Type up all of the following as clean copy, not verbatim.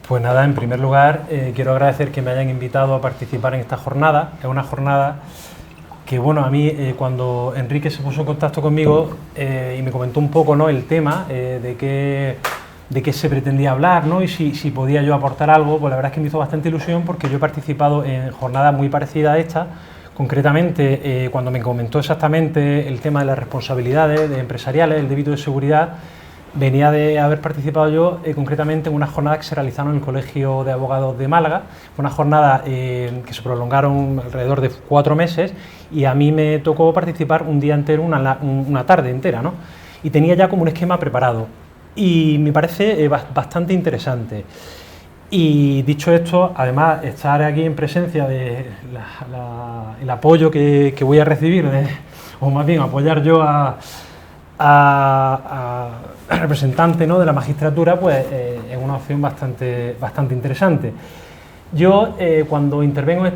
Pues nada, en primer lugar quiero agradecer que me hayan invitado a participar en esta jornada. Es una jornada que, bueno, a mí cuando Enrique se puso en contacto conmigo y me comentó un poco, ¿no?, el tema de qué se pretendía hablar, ¿no?, y si podía yo aportar algo, pues la verdad es que me hizo bastante ilusión porque yo he participado en jornadas muy parecidas a esta. Concretamente, cuando me comentó exactamente el tema de las responsabilidades empresariales, el débito de seguridad, venía de haber participado yo concretamente en unas jornadas que se realizaron en el Colegio de Abogados de Málaga, una jornada que se prolongaron alrededor de 4 meses y a mí me tocó participar un día entero, una tarde entera, ¿no? Y tenía ya como un esquema preparado y me parece bastante interesante. Y dicho esto, además estar aquí en presencia de el apoyo que voy a recibir, o más bien apoyar yo a representante, ¿no?, de la magistratura, pues es una opción bastante interesante. Yo cuando intervengo en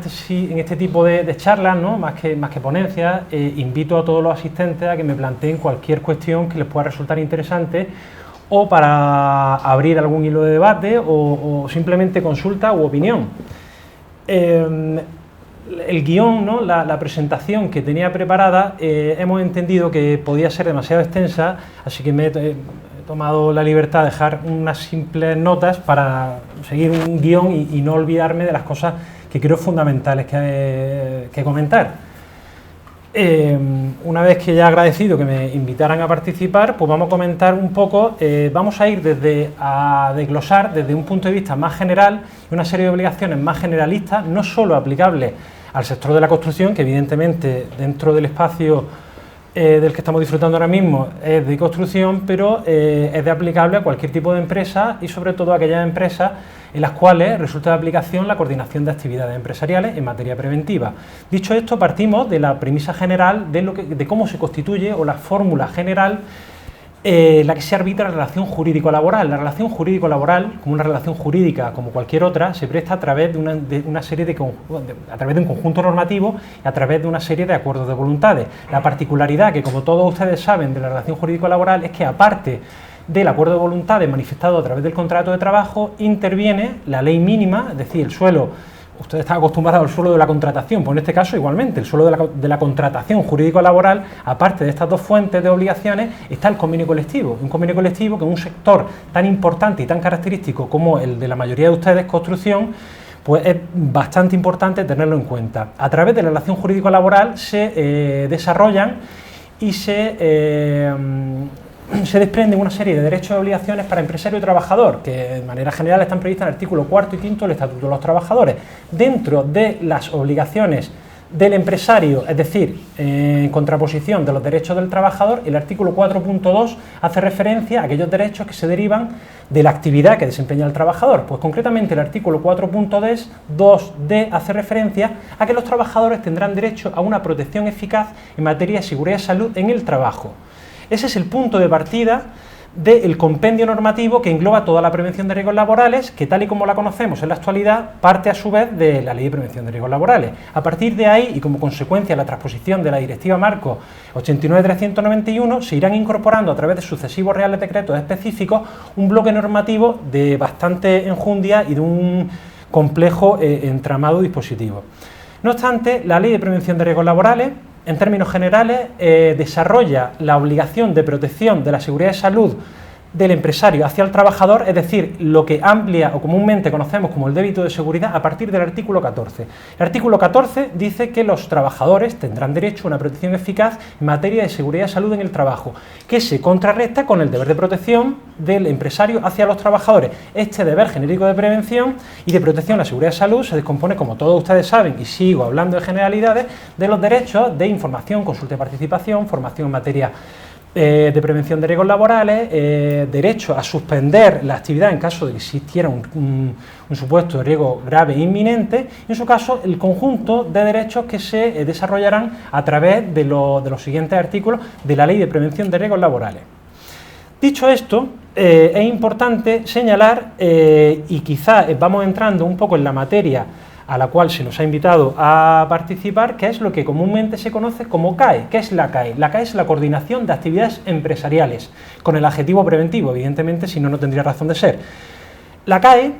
este tipo de charlas, ¿no?, más que ponencias, invito a todos los asistentes a que me planteen cualquier cuestión que les pueda resultar interesante o para abrir algún hilo de debate o simplemente consulta u opinión. El guión, ¿no?, la presentación que tenía preparada, hemos entendido que podía ser demasiado extensa, así que me he tomado la libertad de dejar unas simples notas para seguir un guión y no olvidarme de las cosas que creo fundamentales que comentar. Una vez que ya he agradecido que me invitaran a participar, pues vamos a comentar un poco, vamos a ir a desglosar desde un punto de vista más general una serie de obligaciones más generalistas, no solo aplicables al sector de la construcción, que evidentemente dentro del espacio del que estamos disfrutando ahora mismo es de construcción, pero es de aplicable a cualquier tipo de empresa y sobre todo a aquellas empresas en las cuales resulta de aplicación la coordinación de actividades empresariales en materia preventiva. Dicho esto, partimos de la premisa general de cómo se constituye o la fórmula general la que se arbitra la relación jurídico-laboral. La relación jurídico-laboral, como una relación jurídica como cualquier otra, se presta a través de una serie a través de un conjunto normativo y a través de una serie de acuerdos de voluntades. La particularidad que, como todos ustedes saben, de la relación jurídico-laboral es que, aparte del acuerdo de voluntades manifestado a través del contrato de trabajo, interviene la ley mínima, es decir, el suelo. Ustedes están acostumbrados al suelo de la contratación, pues en este caso igualmente, el suelo de la contratación jurídico-laboral, aparte de estas dos fuentes de obligaciones, está el convenio colectivo. Un convenio colectivo que en un sector tan importante y tan característico como el de la mayoría de ustedes, construcción, pues es bastante importante tenerlo en cuenta. A través de la relación jurídico-laboral se desarrollan y se desprenden una serie de derechos y obligaciones para empresario y trabajador, que de manera general están previstas en el artículo 4 y 5 del Estatuto de los Trabajadores. Dentro de las obligaciones del empresario, es decir, en contraposición de los derechos del trabajador, el artículo 4.2 hace referencia a aquellos derechos que se derivan de la actividad que desempeña el trabajador. Pues concretamente el artículo 4.2d hace referencia a que los trabajadores tendrán derecho a una protección eficaz en materia de seguridad y salud en el trabajo. Ese es el punto de partida del compendio normativo que engloba toda la prevención de riesgos laborales, que tal y como la conocemos en la actualidad, parte a su vez de la Ley de Prevención de Riesgos Laborales. A partir de ahí, y como consecuencia de la transposición de la Directiva Marco 89/391, se irán incorporando a través de sucesivos reales decretos específicos un bloque normativo de bastante enjundia y de un complejo entramado dispositivo. No obstante, la Ley de Prevención de Riesgos Laborales, en términos generales, desarrolla la obligación de protección de la seguridad y salud del empresario hacia el trabajador, es decir, lo que amplia o comúnmente conocemos como el débito de seguridad a partir del artículo 14. El artículo 14 dice que los trabajadores tendrán derecho a una protección eficaz en materia de seguridad y salud en el trabajo, que se contrarresta con el deber de protección del empresario hacia los trabajadores. Este deber genérico de prevención y de protección a la seguridad y salud se descompone, como todos ustedes saben, y sigo hablando de generalidades, de los derechos de información, consulta y participación, formación en materia de prevención de riesgos laborales, derecho a suspender la actividad en caso de que existiera un supuesto de riesgo grave e inminente, y en su caso el conjunto de derechos que se desarrollarán a través de los siguientes artículos de la Ley de Prevención de Riesgos Laborales. Dicho esto, es importante señalar, y quizá vamos entrando un poco en la materia a la cual se nos ha invitado a participar, que es lo que comúnmente se conoce como CAE. ¿Qué es la CAE? La CAE es la Coordinación de Actividades Empresariales, con el adjetivo preventivo, evidentemente, si no, no tendría razón de ser. La CAE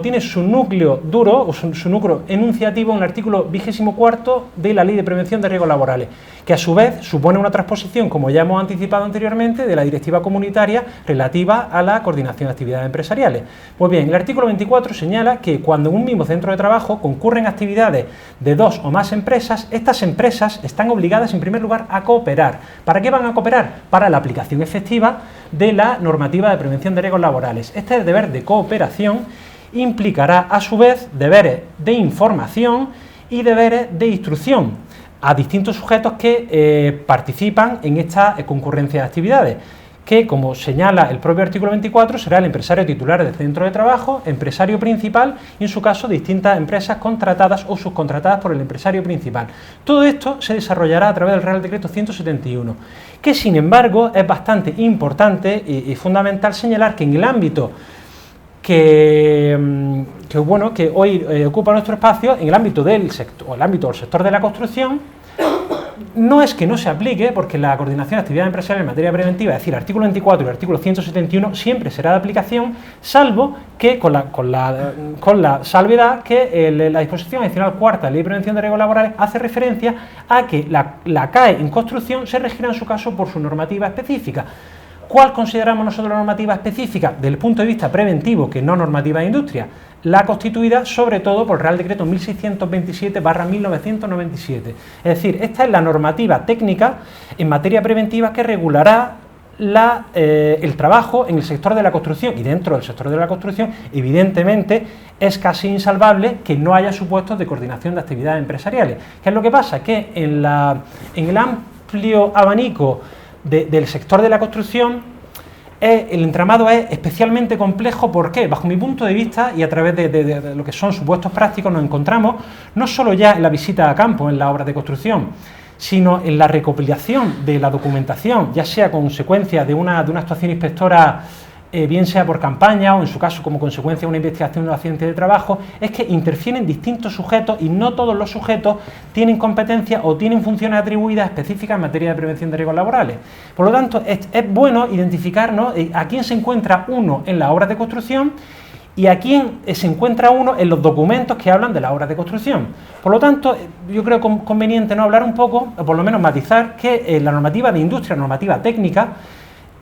tiene su núcleo duro o su núcleo enunciativo en el artículo 24 de la Ley de Prevención de Riesgos Laborales, que a su vez supone una transposición, como ya hemos anticipado anteriormente, de la directiva comunitaria relativa a la coordinación de actividades empresariales. Pues bien, el artículo 24 señala que cuando en un mismo centro de trabajo concurren actividades de 2 o más empresas, estas empresas están obligadas en primer lugar a cooperar. ¿Para qué van a cooperar? Para la aplicación efectiva de la normativa de prevención de riesgos laborales. Este deber de cooperación implicará a su vez deberes de información y deberes de instrucción a distintos sujetos que participan en esta concurrencia de actividades, que, como señala el propio artículo 24, será el empresario titular del centro de trabajo, empresario principal y, en su caso, distintas empresas contratadas o subcontratadas por el empresario principal. Todo esto se desarrollará a través del Real Decreto 171, que, sin embargo, es bastante importante y fundamental señalar que en el ámbito que hoy ocupa nuestro espacio, en el ámbito del sector de la construcción, no es que no se aplique, porque la coordinación de actividades empresariales en materia preventiva, es decir, el artículo 24 y el artículo 171, siempre será de aplicación, salvo que con la salvedad que la disposición adicional cuarta de la Ley de Prevención de Riesgos Laborales hace referencia a que la CAE en construcción se regirá en su caso por su normativa específica. ¿Cuál consideramos nosotros la normativa específica? Desde el punto de vista preventivo, que no normativa de industria, la constituida sobre todo por el Real Decreto 1627/1997. Es decir, esta es la normativa técnica en materia preventiva que regulará el trabajo en el sector de la construcción, y dentro del sector de la construcción, evidentemente, es casi insalvable que no haya supuestos de coordinación de actividades empresariales. ¿Qué es lo que pasa? Que en el amplio abanico del sector de la construcción, el entramado es especialmente complejo. ¿Por qué? Bajo mi punto de vista, y a través de lo que son supuestos prácticos, nos encontramos no solo ya en la visita a campo en las obras de construcción, sino en la recopilación de la documentación, ya sea consecuencia de una actuación inspectora, bien sea por campaña o en su caso como consecuencia de una investigación de un accidente de trabajo, es que interfieren distintos sujetos y no todos los sujetos tienen competencias o tienen funciones atribuidas específicas en materia de prevención de riesgos laborales. Por lo tanto, es bueno identificar, ¿no?, a quién se encuentra uno en las obras de construcción y a quién se encuentra uno en los documentos que hablan de las obras de construcción. Por lo tanto, yo creo conveniente, ¿no?, hablar un poco, o por lo menos matizar, que la normativa de industria, normativa técnica,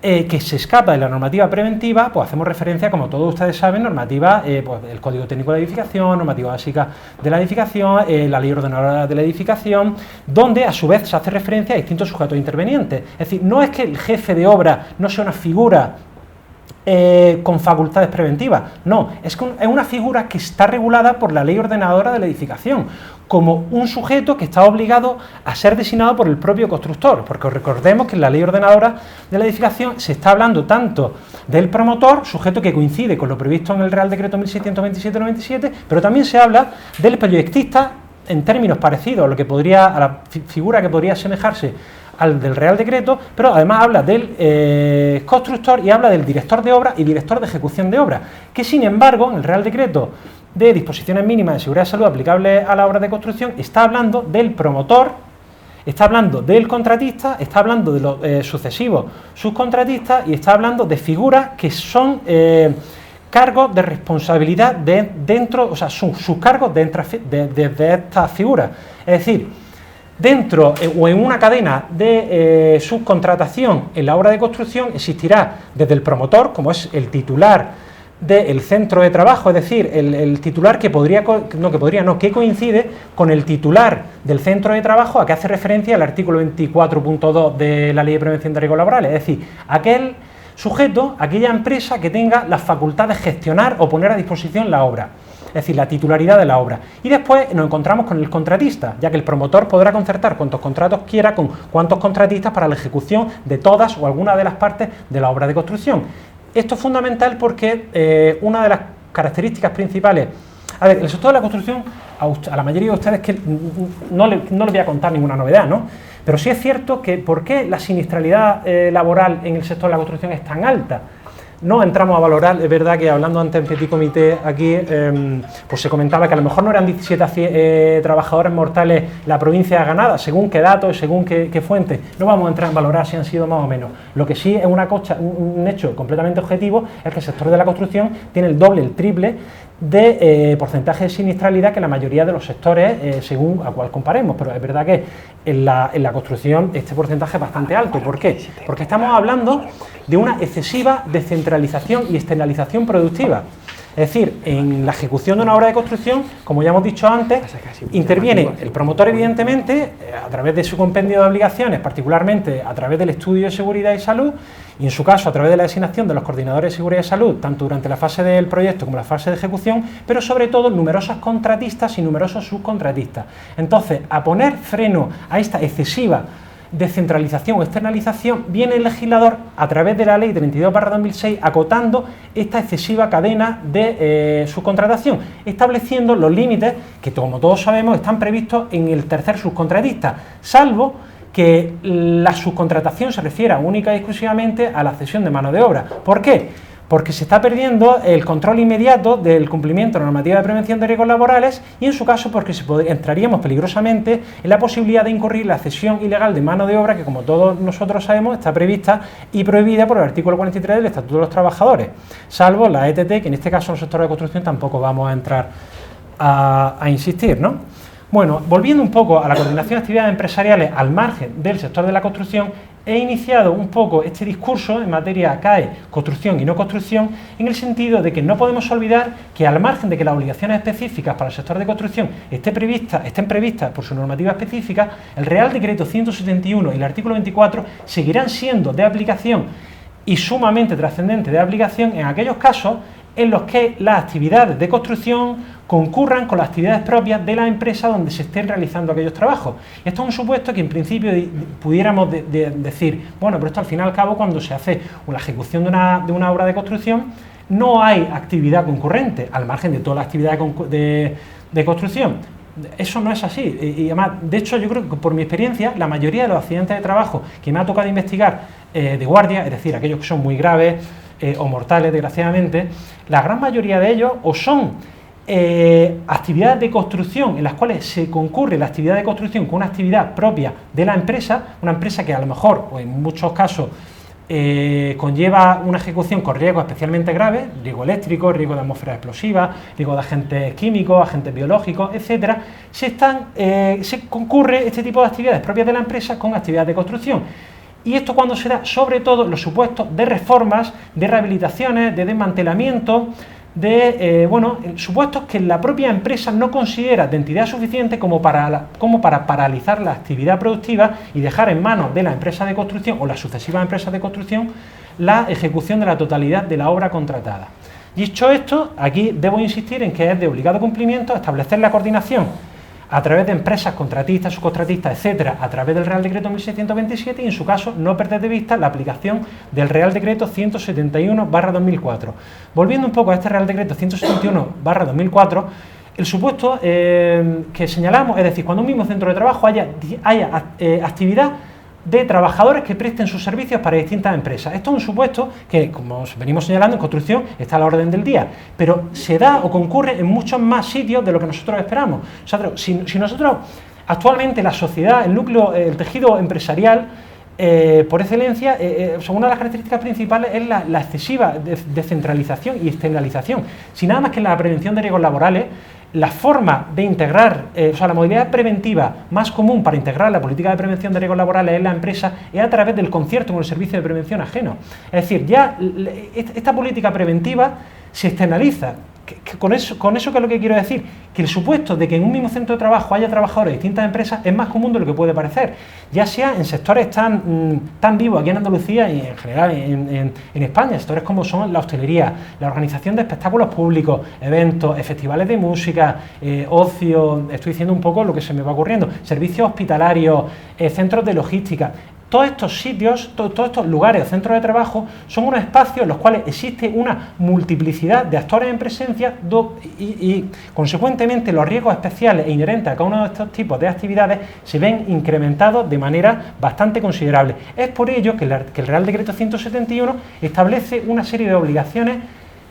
que se escapa de la normativa preventiva, pues hacemos referencia, como todos ustedes saben, normativa, pues el Código Técnico de la Edificación, normativa básica de la edificación, la Ley Ordenadora de la Edificación, donde a su vez se hace referencia a distintos sujetos intervenientes. Es decir, no es que el jefe de obra no sea una figura con facultades preventivas, no, es una figura que está regulada por la Ley Ordenadora de la Edificación, como un sujeto que está obligado a ser designado por el propio constructor, porque recordemos que en la Ley Ordenadora de la Edificación se está hablando tanto del promotor, sujeto que coincide con lo previsto en el Real Decreto 1627/97, pero también se habla del proyectista en términos parecidos a la figura que podría asemejarse al del Real Decreto, pero además habla del constructor y habla del director de obra y director de ejecución de obra, que sin embargo en el Real Decreto de disposiciones mínimas de seguridad y salud aplicables a la obra de construcción está hablando del promotor, está hablando del contratista, está hablando de los sucesivos subcontratistas y está hablando de figuras que son cargos de responsabilidad dentro, o sea, sus cargos de estas figuras. Es decir, dentro o en una cadena de subcontratación en la obra de construcción existirá desde el promotor, como es el titular del centro de trabajo, es decir, el titular que coincide con el titular del centro de trabajo a que hace referencia el artículo 24.2 de la Ley de Prevención de Riesgos Laborales, es decir, aquel sujeto, aquella empresa que tenga la facultad de gestionar o poner a disposición la obra, es decir, la titularidad de la obra. Y después nos encontramos con el contratista, ya que el promotor podrá concertar cuantos contratos quiera con cuantos contratistas para la ejecución de todas o alguna de las partes de la obra de construcción. Esto es fundamental porque una de las características principales... A ver, el sector de la construcción, a la mayoría de ustedes que no les voy a contar ninguna novedad, ¿no? Pero sí es cierto que ¿por qué la siniestralidad laboral en el sector de la construcción es tan alta? No entramos a valorar, es verdad que hablando antes en Petit Comité aquí, pues se comentaba que a lo mejor no eran 17 trabajadores mortales la provincia ganada, según qué datos, según qué fuente, no vamos a entrar a valorar si han sido más o menos. Lo que sí es un hecho completamente objetivo es que el sector de la construcción tiene el doble, el triple de porcentaje de siniestralidad que la mayoría de los sectores, según a cuál comparemos, pero es verdad que en la construcción este porcentaje es bastante alto. ¿Por qué? Porque estamos hablando de una excesiva descentralización y externalización productiva. Es decir, en la ejecución de una obra de construcción, como ya hemos dicho antes, interviene el promotor, evidentemente, a través de su compendio de obligaciones, particularmente a través del estudio de seguridad y salud, y en su caso a través de la designación de los coordinadores de seguridad y salud, tanto durante la fase del proyecto como la fase de ejecución, pero sobre todo numerosos contratistas y numerosos subcontratistas. Entonces, a poner freno a esta excesiva descentralización o externalización, viene el legislador a través de la ley 32/2006 acotando esta excesiva cadena de subcontratación, estableciendo los límites que, como todos sabemos, están previstos en el tercer subcontratista, salvo que la subcontratación se refiera única y exclusivamente a la cesión de mano de obra. ¿Por qué? Porque se está perdiendo el control inmediato del cumplimiento de la normativa de prevención de riesgos laborales y, en su caso, porque entraríamos peligrosamente en la posibilidad de incurrir en la cesión ilegal de mano de obra que, como todos nosotros sabemos, está prevista y prohibida por el artículo 43 del Estatuto de los Trabajadores, salvo la ETT, que en este caso en el sector de construcción tampoco vamos a entrar a insistir, ¿no? Bueno, volviendo un poco a la coordinación de actividades empresariales al margen del sector de la construcción, he iniciado un poco este discurso en materia CAE, construcción y no construcción, en el sentido de que no podemos olvidar que, al margen de que las obligaciones específicas para el sector de construcción estén previstas por su normativa específica, el Real Decreto 171 y el artículo 24 seguirán siendo de aplicación y sumamente trascendente de aplicación en aquellos casos en los que las actividades de construcción concurran con las actividades propias de la empresa donde se estén realizando aquellos trabajos. Esto es un supuesto que en principio pudiéramos decir, bueno, pero esto al fin y al cabo, cuando se hace la ejecución de una obra de construcción, no hay actividad concurrente, al margen de toda la actividad de construcción. Eso no es así, y además, de hecho, yo creo que por mi experiencia, la mayoría de los accidentes de trabajo que me ha tocado investigar de guardia, es decir, aquellos que son muy graves o mortales, desgraciadamente, la gran mayoría de ellos o son actividades de construcción en las cuales se concurre la actividad de construcción con una actividad propia de la empresa, una empresa que a lo mejor, o en muchos casos, conlleva una ejecución con riesgos especialmente graves, riesgo eléctrico, riesgo de atmósfera explosiva, riesgo de agentes químicos, agentes biológicos, etcétera. Se concurre este tipo de actividades propias de la empresa con actividades de construcción. Y esto cuando se da, sobre todo, los supuestos de reformas, de rehabilitaciones, de desmantelamiento, supuestos que la propia empresa no considera de entidad suficiente como para paralizar la actividad productiva y dejar en manos de la empresa de construcción o las sucesivas empresas de construcción la ejecución de la totalidad de la obra contratada. Dicho esto, aquí debo insistir en que es de obligado cumplimiento establecer la coordinación a través de empresas, contratistas, subcontratistas, etcétera, a través del Real Decreto 1627 y, en su caso, no perder de vista la aplicación del Real Decreto 171/2004. Volviendo un poco a este Real Decreto 171/2004, el supuesto que señalamos, es decir, cuando un mismo centro de trabajo haya actividad de trabajadores que presten sus servicios para distintas empresas. Esto es un supuesto que, como venimos señalando, en construcción está a la orden del día, pero se da o concurre en muchos más sitios de lo que nosotros esperamos. O sea, si nosotros, actualmente la sociedad, el núcleo, el tejido empresarial, por excelencia, una de las características principales es la excesiva descentralización y externalización. Si nada más que en la prevención de riesgos laborales, la forma de integrar, la modalidad preventiva más común para integrar la política de prevención de riesgos laborales en la empresa es a través del concierto con el servicio de prevención ajeno. Es decir, ya esta política preventiva se externaliza. Con eso, ¿qué es lo que quiero decir? Que el supuesto de que en un mismo centro de trabajo haya trabajadores de distintas empresas es más común de lo que puede parecer, ya sea en sectores tan vivos aquí en Andalucía y en general en España, sectores como son la hostelería, la organización de espectáculos públicos, eventos, festivales de música, ocio, estoy diciendo un poco lo que se me va ocurriendo, servicios hospitalarios, centros de logística. todos estos sitios, todos estos lugares o centros de trabajo son unos espacios en los cuales existe una multiplicidad de actores en presencia y consecuentemente los riesgos especiales e inherentes a cada uno de estos tipos de actividades se ven incrementados de manera bastante considerable. Es por ello que el Real Decreto 171 establece una serie de obligaciones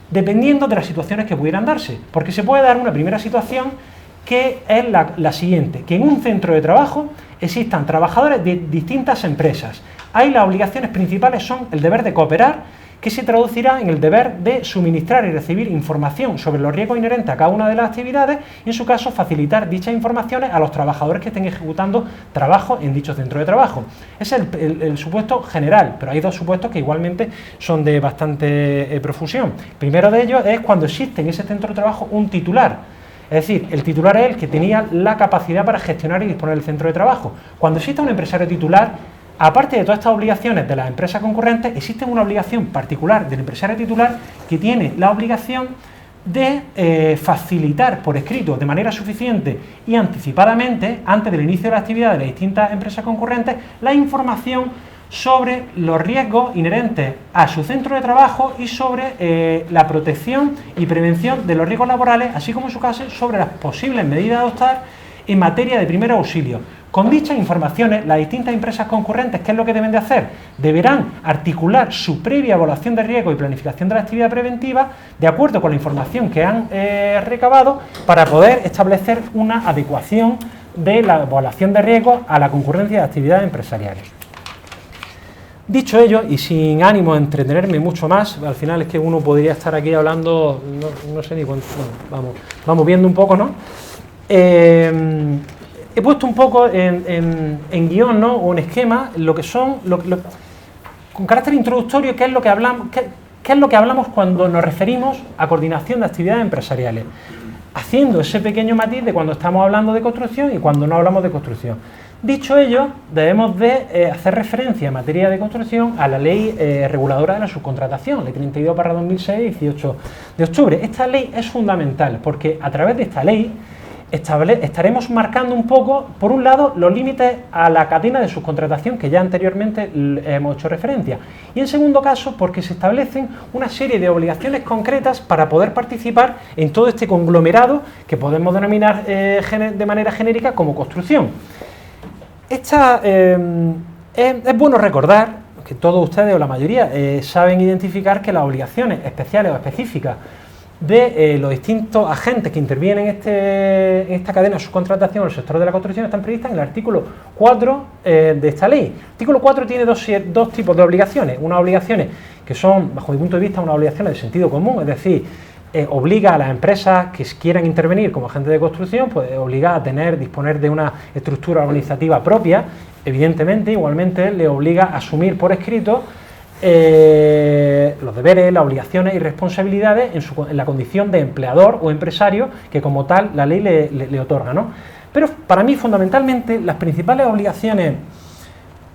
dependiendo de las situaciones que pudieran darse, porque se puede dar una primera situación que es la siguiente, que en un centro de trabajo existan trabajadores de distintas empresas. Ahí las obligaciones principales son el deber de cooperar, que se traducirá en el deber de suministrar y recibir información sobre los riesgos inherentes a cada una de las actividades y, en su caso, facilitar dichas informaciones a los trabajadores que estén ejecutando trabajo en dicho centro de trabajo. Ese es el supuesto general, pero hay dos supuestos que igualmente son de bastante profusión. El primero de ellos es cuando existe en ese centro de trabajo un titular. Es decir, el titular es el que tenía la capacidad para gestionar y disponer del centro de trabajo. Cuando existe un empresario titular, aparte de todas estas obligaciones de las empresas concurrentes, existe una obligación particular del empresario titular que tiene la obligación de facilitar por escrito de manera suficiente y anticipadamente, antes del inicio de la actividad de las distintas empresas concurrentes, la información sobre los riesgos inherentes a su centro de trabajo y sobre la protección y prevención de los riesgos laborales, así como en su caso sobre las posibles medidas a adoptar en materia de primer auxilio. Con dichas informaciones, las distintas empresas concurrentes, ¿qué es lo que deben de hacer? Deberán articular su previa evaluación de riesgo y planificación de la actividad preventiva de acuerdo con la información que han recabado para poder establecer una adecuación de la evaluación de riesgo a la concurrencia de actividades empresariales. Dicho ello, y sin ánimo de entretenerme mucho más, al final es que uno podría estar aquí hablando, no sé ni cuánto, bueno, vamos viendo un poco, ¿no? He puesto un poco en guión, ¿no?, o en esquema, lo que son, con carácter introductorio, qué es lo que hablamos cuando nos referimos a coordinación de actividades empresariales, haciendo ese pequeño matiz de cuando estamos hablando de construcción y cuando no hablamos de construcción. Dicho ello, debemos de hacer referencia en materia de construcción a la ley reguladora de la subcontratación, ley 32/2006, 18 de octubre. Esta ley es fundamental porque a través de esta ley estaremos marcando un poco, por un lado, los límites a la cadena de subcontratación que ya anteriormente hemos hecho referencia, y en segundo caso porque se establecen una serie de obligaciones concretas para poder participar en todo este conglomerado que podemos denominar de manera genérica como construcción. Es bueno recordar que todos ustedes o la mayoría saben identificar que las obligaciones especiales o específicas de los distintos agentes que intervienen en esta cadena de subcontratación en el sector de la construcción están previstas en el artículo 4 de esta ley. El artículo 4 tiene dos tipos de obligaciones. Unas obligaciones que son, bajo mi punto de vista, unas obligaciones de sentido común, es decir, obliga a las empresas que quieran intervenir como agentes de construcción, pues obliga a disponer de una estructura organizativa propia. Evidentemente, igualmente, le obliga a asumir por escrito los deberes, las obligaciones y responsabilidades en la condición de empleador o empresario que como tal la ley le otorga, ¿no? Pero para mí fundamentalmente las principales obligaciones,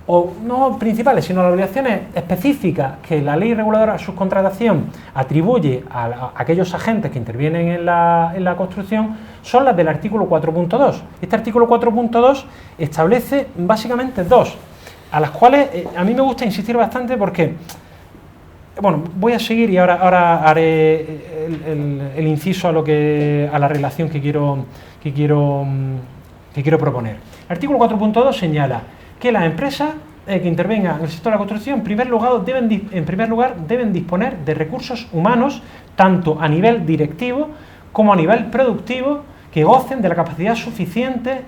o no principales, sino las obligaciones específicas que la ley reguladora de subcontratación atribuye a aquellos agentes que intervienen en la construcción son las del artículo 4.2. Este artículo 4.2 establece básicamente dos, a las cuales a mí me gusta insistir bastante porque, bueno, voy a seguir y ahora haré el inciso a la relación que quiero proponer. El artículo 4.2 señala que las empresas que intervengan en el sector de la construcción, en primer lugar, deben disponer de recursos humanos, tanto a nivel directivo como a nivel productivo, que gocen de la capacidad suficiente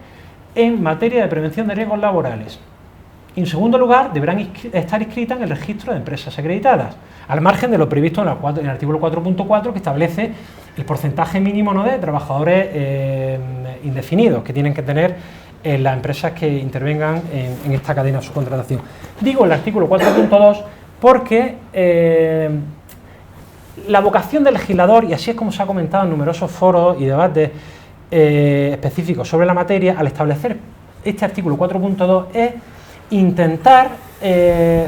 en materia de prevención de riesgos laborales. En segundo lugar, deberán estar inscritas en el registro de empresas acreditadas, al margen de lo previsto en el artículo 4.4, que establece el porcentaje mínimo, ¿no?, de trabajadores indefinidos que tienen que tener las empresas que intervengan en esta cadena de subcontratación. Digo el artículo 4.2 porque la vocación del legislador, y así es como se ha comentado en numerosos foros y debates específicos sobre la materia, al establecer este artículo 4.2 es intentar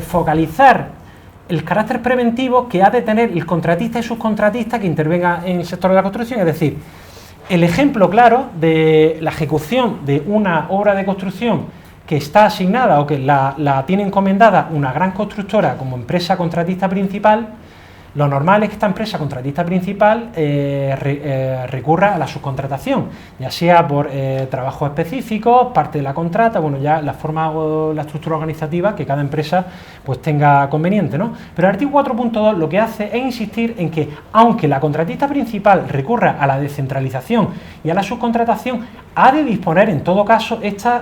focalizar el carácter preventivo que ha de tener el contratista y subcontratista que intervenga en el sector de la construcción. Es decir, el ejemplo claro de la ejecución de una obra de construcción que está asignada o que la tiene encomendada una gran constructora como empresa contratista principal, lo normal es que esta empresa contratista principal recurra a la subcontratación, ya sea por trabajos específicos, parte de la contrata, bueno, ya la forma o la estructura organizativa que cada empresa pues tenga conveniente, ¿no? Pero el artículo 4.2 lo que hace es insistir en que, aunque la contratista principal recurra a la descentralización y a la subcontratación, ha de disponer en todo caso este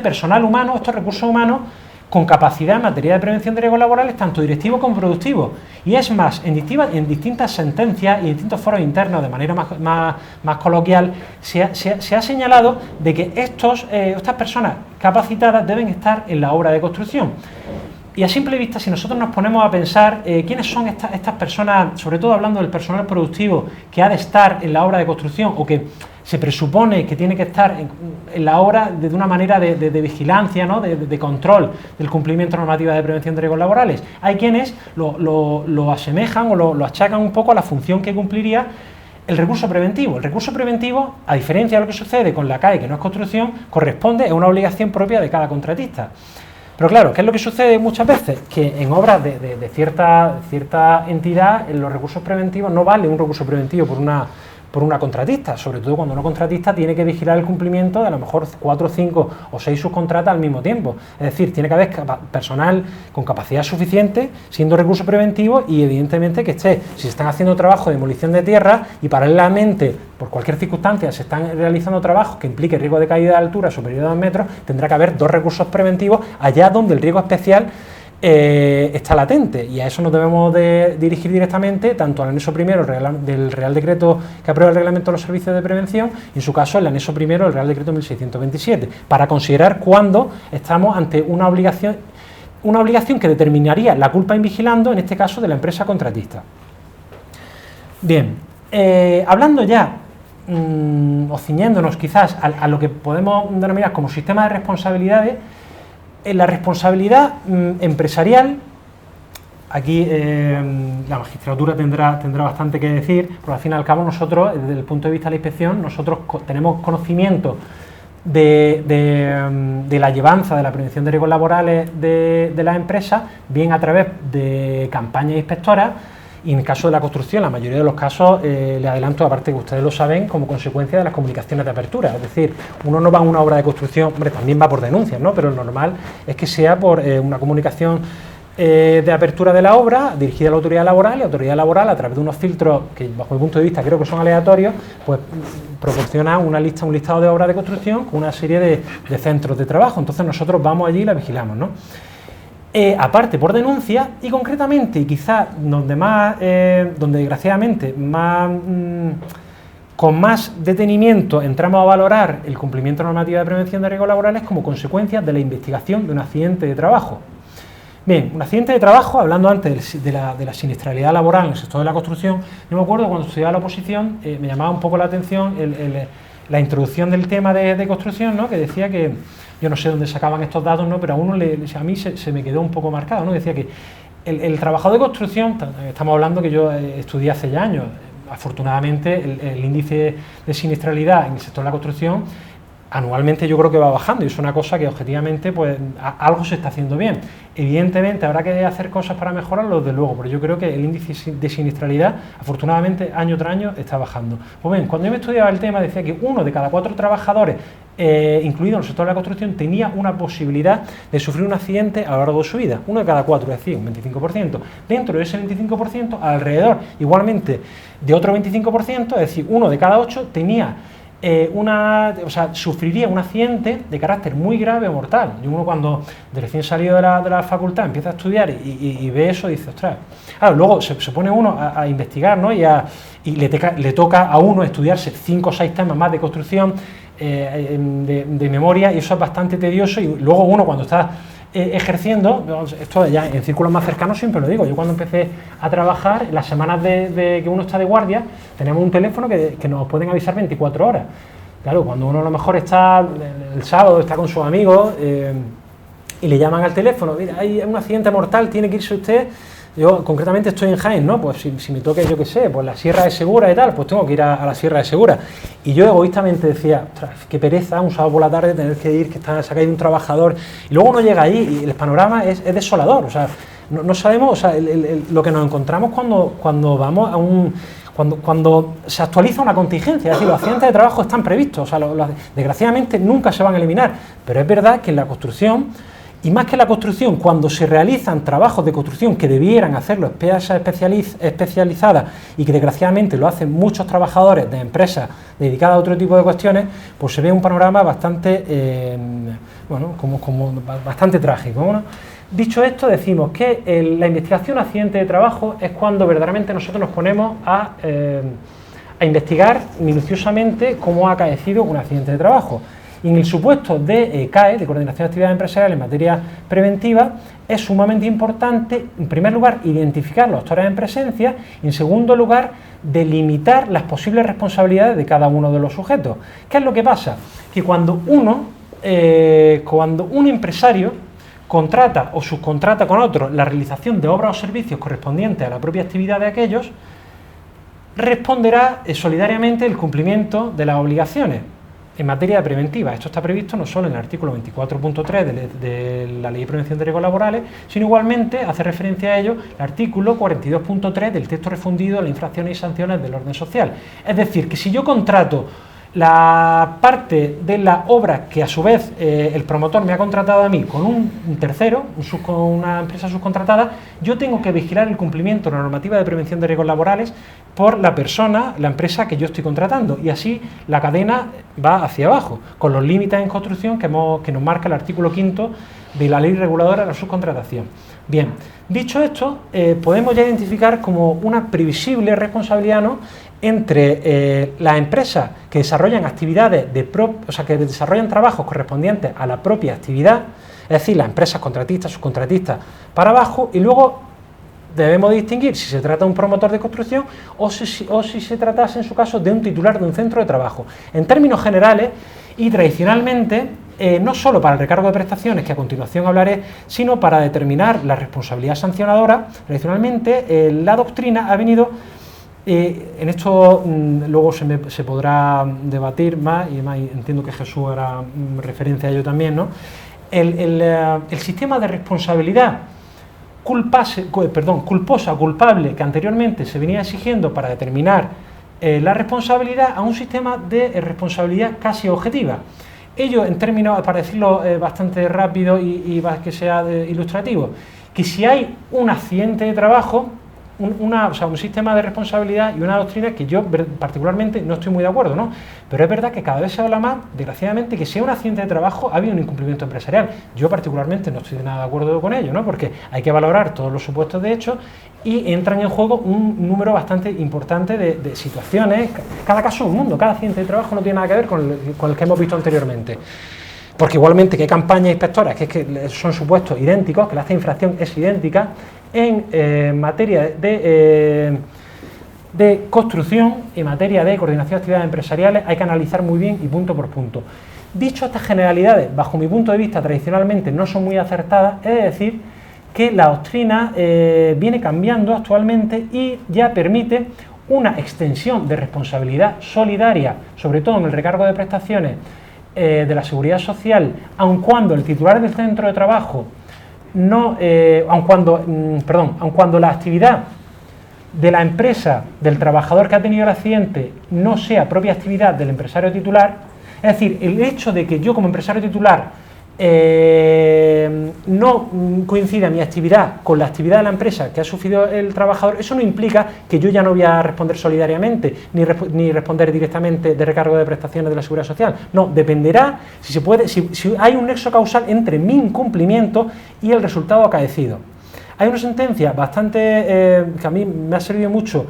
personal humano, estos recursos humanos, con capacidad en materia de prevención de riesgos laborales, tanto directivos como productivos. Y es más, en distintas sentencias y en distintos foros internos, de manera más coloquial, se ha señalado de que estas personas capacitadas deben estar en la obra de construcción. Y a simple vista, si nosotros nos ponemos a pensar quiénes son estas personas, sobre todo hablando del personal productivo, que ha de estar en la obra de construcción o que se presupone que tiene que estar en la obra de una manera de vigilancia, ¿no? de control del cumplimiento normativo de prevención de riesgos laborales. Hay quienes lo asemejan o lo achacan un poco a la función que cumpliría el recurso preventivo. El recurso preventivo, a diferencia de lo que sucede con la CAE, que no es construcción, corresponde a una obligación propia de cada contratista. Pero claro, ¿qué es lo que sucede muchas veces? Que en obras de cierta entidad, los recursos preventivos no vale un recurso preventivo por una contratista, sobre todo cuando una contratista tiene que vigilar el cumplimiento de a lo mejor 4, 5 o 6 subcontratas al mismo tiempo. Es decir, tiene que haber personal con capacidad suficiente, siendo recurso preventivo, y evidentemente que si se están haciendo trabajos de demolición de tierra y paralelamente, por cualquier circunstancia, se están realizando trabajos que impliquen riesgo de caída de altura superior a 2 metros, tendrá que haber 2 recursos preventivos allá donde el riesgo especial está latente, y a eso nos debemos de dirigir directamente, tanto al anexo primero del Real Decreto que aprueba el Reglamento de los Servicios de Prevención, y en su caso el anexo primero del Real Decreto 1627, para considerar cuándo estamos ante una obligación que determinaría la culpa invigilando, en este caso de la empresa contratista. Bien, hablando ya o ciñéndonos quizás a lo que podemos denominar como sistema de responsabilidades, en la responsabilidad empresarial, aquí la magistratura tendrá bastante que decir, porque al fin y al cabo nosotros, desde el punto de vista de la inspección, nosotros tenemos conocimiento de la llevanza de la prevención de riesgos laborales de las empresas, bien a través de campañas inspectoras, y en el caso de la construcción, la mayoría de los casos, les adelanto, aparte que ustedes lo saben, como consecuencia de las comunicaciones de apertura. Es decir, uno no va a una obra de construcción, hombre, también va por denuncias, ¿no? Pero lo normal es que sea por una comunicación de apertura de la obra, dirigida a la autoridad laboral, y la autoridad laboral, a través de unos filtros que, bajo mi punto de vista, creo que son aleatorios, pues proporciona un listado de obras de construcción con una serie de centros de trabajo. Entonces nosotros vamos allí y la vigilamos, ¿no? Aparte por denuncia, y concretamente, y quizás donde desgraciadamente con más detenimiento entramos a valorar el cumplimiento normativo de prevención de riesgos laborales como consecuencia de la investigación de un accidente de trabajo. Bien, un accidente de trabajo, hablando antes de la siniestralidad laboral en el sector de la construcción, yo me acuerdo cuando estudiaba la oposición, me llamaba un poco la atención la introducción del tema de construcción, ¿no? Que decía que, yo no sé dónde sacaban estos datos, ¿no? Pero a mí se me quedó un poco marcado, ¿no? Decía que el trabajador de construcción, estamos hablando que yo estudié hace ya años, afortunadamente el índice de siniestralidad en el sector de la construcción anualmente yo creo que va bajando, y es una cosa que objetivamente pues algo se está haciendo bien. Evidentemente habrá que hacer cosas para mejorarlo, desde luego, pero yo creo que el índice de siniestralidad afortunadamente año tras año está bajando. Pues bien, cuando yo me estudiaba el tema decía que 1 de cada 4 trabajadores incluido en el sector de la construcción tenía una posibilidad de sufrir un accidente a lo largo de su vida, 1 de cada 4, es decir, un 25%. Dentro de ese 25%, alrededor igualmente de otro 25%, es decir, 1 de cada 8 tenía sufriría un accidente de carácter muy grave o mortal. Y uno, cuando de recién salido de la facultad empieza a estudiar y ve eso, dice, ostras. Claro, luego se pone uno a investigar, ¿no? Y le toca a uno estudiarse 5 o 6 temas más de construcción de memoria, y eso es bastante tedioso. Y luego uno, cuando está ejerciendo, esto ya en círculos más cercanos siempre lo digo, yo cuando empecé a trabajar, en las semanas de que uno está de guardia, tenemos un teléfono que nos pueden avisar 24 horas. Claro, cuando uno a lo mejor está el sábado, está con sus amigos y le llaman al teléfono, mira, hay un accidente mortal, tiene que irse usted, Yo concretamente estoy en Jaén, ¿no? Pues si me toque, yo qué sé, pues la Sierra de Segura y tal, pues tengo que ir a la Sierra de Segura. Y yo egoístamente decía, ostras, qué pereza, un sábado por la tarde tener que ir, que se ha caído un trabajador, y luego uno llega allí y el panorama es desolador, o sea, no sabemos, o sea, lo que nos encontramos cuando vamos a un... Cuando se actualiza una contingencia, es decir, los accidentes de trabajo están previstos, o sea, desgraciadamente nunca se van a eliminar, pero es verdad que en la construcción, y más que en la construcción, cuando se realizan trabajos de construcción que debieran hacerlo empresas especializadas y que desgraciadamente lo hacen muchos trabajadores de empresas dedicadas a otro tipo de cuestiones, pues se ve un panorama bastante, bueno, como bastante trágico, ¿no? Dicho esto, decimos que la investigación accidente de trabajo es cuando verdaderamente nosotros nos ponemos a investigar minuciosamente cómo ha acaecido un accidente de trabajo. Y en el supuesto de CAE, de Coordinación de Actividades Empresariales en materia preventiva, es sumamente importante, en primer lugar, identificar los actores en presencia y, en segundo lugar, delimitar las posibles responsabilidades de cada uno de los sujetos. ¿Qué es lo que pasa? Que cuando un empresario contrata o subcontrata con otro la realización de obras o servicios correspondientes a la propia actividad de aquellos, responderá solidariamente el cumplimiento de las obligaciones en materia preventiva. Esto está previsto no solo en el artículo 24.3 de la Ley de Prevención de Riesgos Laborales, sino igualmente hace referencia a ello el artículo 42.3 del texto refundido de las infracciones y sanciones del orden social. Es decir, que si yo contrato la parte de la obra que a su vez el promotor me ha contratado a mí con un tercero, con una empresa subcontratada, yo tengo que vigilar el cumplimiento de la normativa de prevención de riesgos laborales por la persona, la empresa que yo estoy contratando, y así la cadena va hacia abajo, con los límites en construcción que nos marca el artículo 5 de la Ley Reguladora de la Subcontratación. Bien, dicho esto, podemos ya identificar como una previsible responsabilidad, ¿no?, entre las empresas que desarrollan actividades que desarrollan trabajos correspondientes a la propia actividad, es decir, las empresas contratistas, subcontratistas para abajo, y luego debemos distinguir si se trata de un promotor de construcción o si se tratase en su caso de un titular de un centro de trabajo. En términos generales y tradicionalmente, no solo para el recargo de prestaciones, que a continuación hablaré, sino para determinar la responsabilidad sancionadora, tradicionalmente la doctrina ha venido... en esto luego se podrá debatir más, y además entiendo que Jesús hará referencia a ello también, ¿no? El sistema de responsabilidad culposa o culpable que anteriormente se venía exigiendo para determinar la responsabilidad a un sistema de responsabilidad casi objetiva. Ello, en términos, para decirlo bastante rápido y que sea ilustrativo, que si hay un accidente de trabajo, un sistema de responsabilidad y una doctrina que yo particularmente no estoy muy de acuerdo, ¿no? Pero es verdad que cada vez se habla más, desgraciadamente, que si hay un accidente de trabajo ha habido un incumplimiento empresarial. Yo particularmente no estoy de nada de acuerdo con ello, ¿no? Porque hay que valorar todos los supuestos de hecho y entran en juego un número bastante importante de situaciones. Cada caso es un mundo, cada accidente de trabajo no tiene nada que ver con el que hemos visto anteriormente. Porque igualmente que hay campañas inspectoras que son supuestos idénticos, que la infracción es idéntica, en materia de construcción, en materia de coordinación de actividades empresariales, hay que analizar muy bien y punto por punto. Dicho estas generalidades, bajo mi punto de vista, tradicionalmente no son muy acertadas, es decir, que la doctrina viene cambiando actualmente y ya permite una extensión de responsabilidad solidaria, sobre todo en el recargo de prestaciones de la Seguridad Social, aun cuando el titular del centro de trabajo aun cuando la actividad de la empresa del trabajador que ha tenido el accidente no sea propia actividad del empresario titular, es decir, el hecho de que yo como empresario titular no coincida mi actividad con la actividad de la empresa que ha sufrido el trabajador, eso no implica que yo ya no voy a responder solidariamente ni responder directamente de recargo de prestaciones de la Seguridad Social. No, dependerá si hay un nexo causal entre mi incumplimiento y el resultado acaecido. Hay una sentencia bastante que a mí me ha servido mucho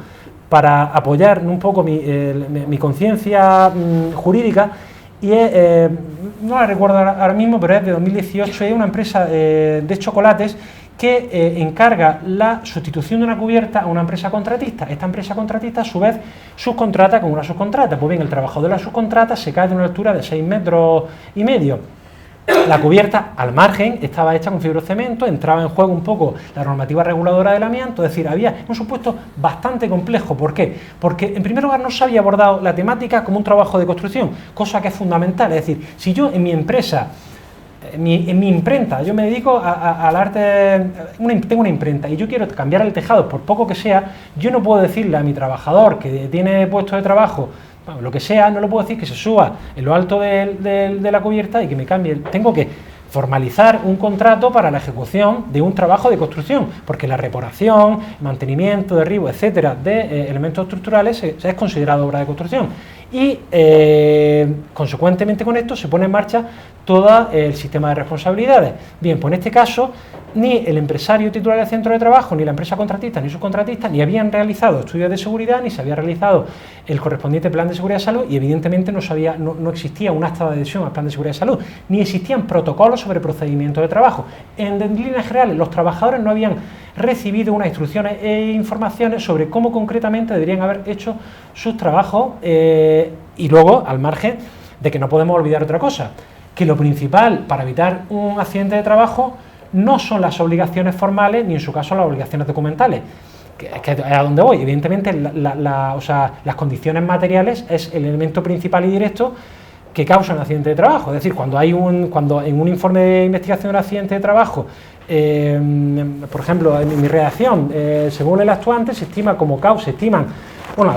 para apoyar un poco mi conciencia jurídica, y no la recuerdo ahora mismo, pero es de 2018, es una empresa de chocolates que encarga la sustitución de una cubierta a una empresa contratista. Esta empresa contratista a su vez subcontrata con una subcontrata, pues bien, el trabajador de la subcontrata se cae de una altura de 6,5 metros. La cubierta, al margen, estaba hecha con fibrocemento, entraba en juego un poco la normativa reguladora del amianto, es decir, había un supuesto bastante complejo. ¿Por qué? Porque, en primer lugar, no se había abordado la temática como un trabajo de construcción, cosa que es fundamental. Es decir, si yo en mi empresa, en mi imprenta, yo me dedico al arte, tengo una imprenta y yo quiero cambiar el tejado, por poco que sea, yo no puedo decirle a mi trabajador que tiene puesto de trabajo, lo que sea, no le puedo decir que se suba en lo alto de la cubierta y que me cambie. Tengo que formalizar un contrato para la ejecución de un trabajo de construcción, porque la reparación, mantenimiento, derribo, etcétera, de elementos estructurales es considerado obra de construcción. Y consecuentemente con esto se pone en marcha todo el sistema de responsabilidades. Bien, pues en este caso ni el empresario titular del centro de trabajo, ni la empresa contratista, ni subcontratista, ni habían realizado estudios de seguridad, ni se había realizado el correspondiente plan de seguridad de salud y evidentemente no existía un acta de adhesión al plan de seguridad de salud, ni existían protocolos sobre procedimientos de trabajo. En líneas generales, los trabajadores no habían recibido unas instrucciones e informaciones sobre cómo concretamente deberían haber hecho sus trabajos y luego, al margen de que no podemos olvidar otra cosa, que lo principal para evitar un accidente de trabajo no son las obligaciones formales ni en su caso las obligaciones documentales, que es a donde voy. Evidentemente las condiciones materiales es el elemento principal y directo que causa un accidente de trabajo. Es decir, cuando en un informe de investigación del accidente de trabajo, por ejemplo, en mi redacción, según el actuante, se estima como causa, bueno,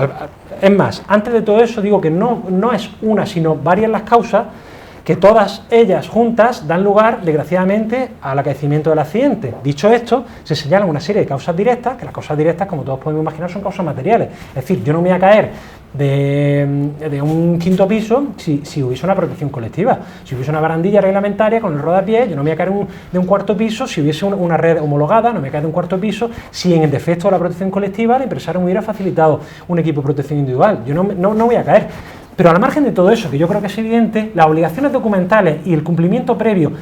es más, antes de todo eso digo que no es una, sino varias las causas, que todas ellas juntas dan lugar, desgraciadamente, al acaecimiento del accidente. Dicho esto, se señalan una serie de causas directas, que las causas directas, como todos podemos imaginar, son causas materiales. Es decir, yo no me voy a caer de un quinto piso si hubiese una protección colectiva. Si hubiese una barandilla reglamentaria con el rodapiés, yo no me voy a caer de un cuarto piso si hubiese una red homologada, no me voy a caer de un cuarto piso si en el defecto de la protección colectiva el empresario me hubiera facilitado un equipo de protección individual. Yo no voy a caer. Pero al margen de todo eso, que yo creo que es evidente, las obligaciones documentales y el cumplimiento previo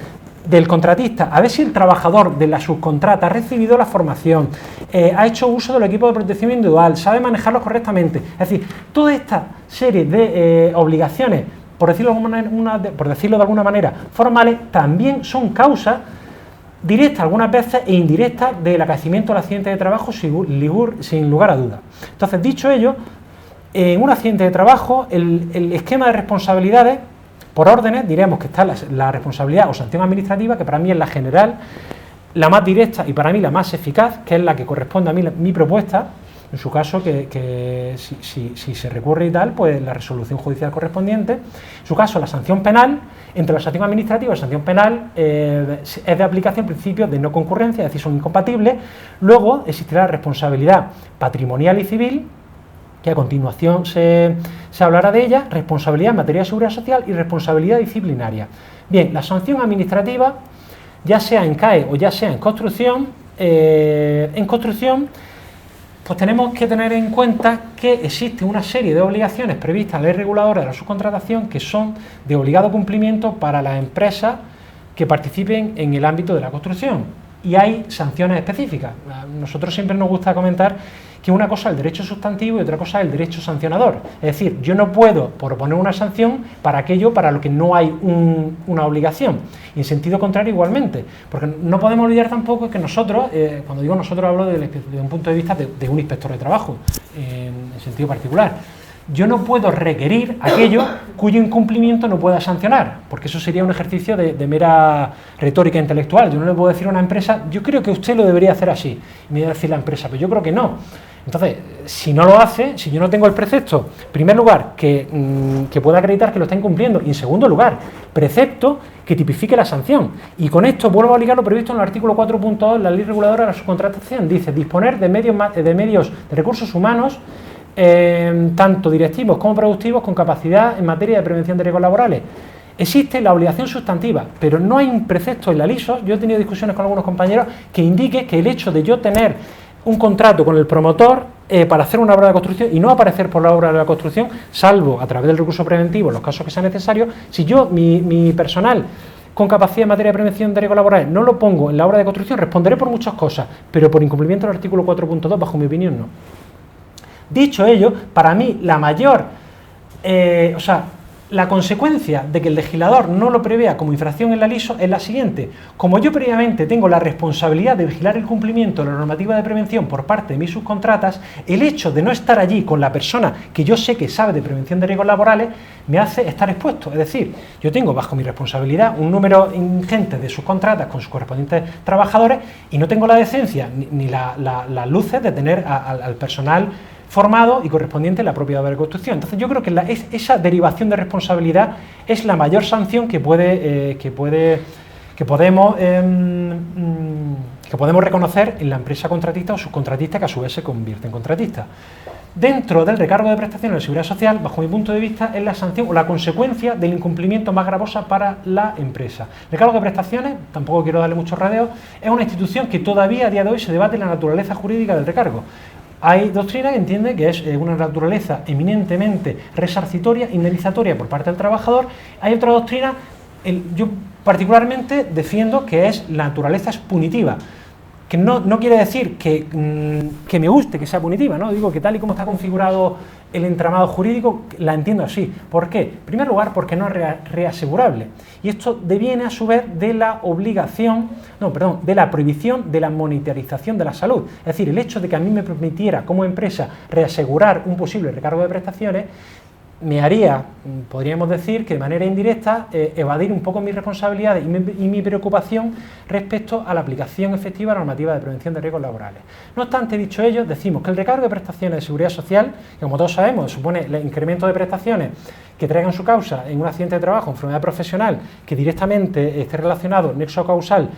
del contratista, a ver si el trabajador de la subcontrata ha recibido la formación, ha hecho uso del equipo de protección individual, sabe manejarlos correctamente. Es decir, toda esta serie de obligaciones, por decirlo de alguna manera, formales, también son causas directas algunas veces e indirectas del acaecimiento del accidente de trabajo sin lugar a dudas. Entonces, dicho ello, en un accidente de trabajo, el esquema de responsabilidades, por órdenes, diremos que está la responsabilidad o sanción administrativa, que para mí es la general, la más directa y para mí la más eficaz, que es la que corresponde a mi propuesta, en su caso, que si se recurre y tal, pues la resolución judicial correspondiente. En su caso, la sanción penal, entre la sanción administrativa y la sanción penal, es de aplicación principio de no concurrencia, es decir, son incompatibles. Luego existirá la responsabilidad patrimonial y civil, que a continuación se hablará de ella, responsabilidad en materia de seguridad social y responsabilidad disciplinaria. Bien, la sanción administrativa, ya sea en CAE o ya sea en construcción, pues tenemos que tener en cuenta que existe una serie de obligaciones previstas en la ley reguladora de la subcontratación que son de obligado cumplimiento para las empresas que participen en el ámbito de la construcción. Y hay sanciones específicas. A nosotros siempre nos gusta comentar que una cosa es el derecho sustantivo y otra cosa es el derecho sancionador. Es decir, yo no puedo proponer una sanción para aquello para lo que no hay una obligación. Y en sentido contrario igualmente. Porque no podemos olvidar tampoco que nosotros, cuando digo nosotros hablo de un punto de vista de un inspector de trabajo, en sentido particular. Yo no puedo requerir aquello cuyo incumplimiento no pueda sancionar, porque eso sería un ejercicio de mera retórica intelectual. Yo no le puedo decir a una empresa, yo creo que usted lo debería hacer así, y me va a decir la empresa, pero yo creo que no. Entonces, si no lo hace, si yo no tengo el precepto, en primer lugar, que pueda acreditar que lo está incumpliendo, y en segundo lugar, precepto que tipifique la sanción. Y con esto vuelvo a ligar lo previsto en el artículo 4.2 de la Ley Reguladora de la Subcontratación. Dice, disponer de medios de recursos humanos, tanto directivos como productivos, con capacidad en materia de prevención de riesgos laborales. Existe la obligación sustantiva, pero no hay un precepto en la LISO. Yo he tenido discusiones con algunos compañeros que indique que el hecho de yo tener un contrato con el promotor para hacer una obra de construcción y no aparecer por la obra de la construcción, salvo a través del recurso preventivo en los casos que sea necesario, si yo, mi personal con capacidad en materia de prevención de riesgos laborales no lo pongo en la obra de construcción, responderé por muchas cosas, pero por incumplimiento del artículo 4.2, bajo mi opinión, no. Dicho ello, para mí la mayor, La consecuencia de que el legislador no lo prevea como infracción en la LISO es la siguiente: como yo previamente tengo la responsabilidad de vigilar el cumplimiento de la normativa de prevención por parte de mis subcontratas, el hecho de no estar allí con la persona que yo sé que sabe de prevención de riesgos laborales me hace estar expuesto. Es decir, yo tengo bajo mi responsabilidad un número ingente de subcontratas con sus correspondientes trabajadores y no tengo la decencia ni las luces de tener al personal formado y correspondiente a la propia obra de construcción. Entonces yo creo que esa derivación de responsabilidad es la mayor sanción que podemos reconocer en la empresa contratista o subcontratista, que a su vez se convierte en contratista. Dentro del recargo de prestaciones de la Seguridad Social, bajo mi punto de vista, es la sanción o la consecuencia del incumplimiento más gravosa para la empresa. El recargo de prestaciones, tampoco quiero darle muchos rodeos, es una institución que todavía a día de hoy se debate la naturaleza jurídica del recargo. Hay doctrina que entiende que es una naturaleza eminentemente resarcitoria, indemnizatoria por parte del trabajador. Hay otra doctrina, yo particularmente defiendo que es la naturaleza punitiva, que no quiere decir que me guste que sea punitiva, ¿no? Digo que tal y como está configurado el entramado jurídico, la entiendo así. ¿Por qué? En primer lugar, porque no es reasegurable. Y esto deviene a su vez de la de la prohibición de la monetarización de la salud. Es decir, el hecho de que a mí me permitiera como empresa reasegurar un posible recargo de prestaciones me haría, podríamos decir, que de manera indirecta evadir un poco mis responsabilidades y mi preocupación respecto a la aplicación efectiva de la normativa de prevención de riesgos laborales. No obstante, dicho ello, decimos que el recargo de prestaciones de seguridad social, que como todos sabemos supone el incremento de prestaciones que traigan su causa en un accidente de trabajo, enfermedad profesional, que directamente esté relacionado, nexo causal,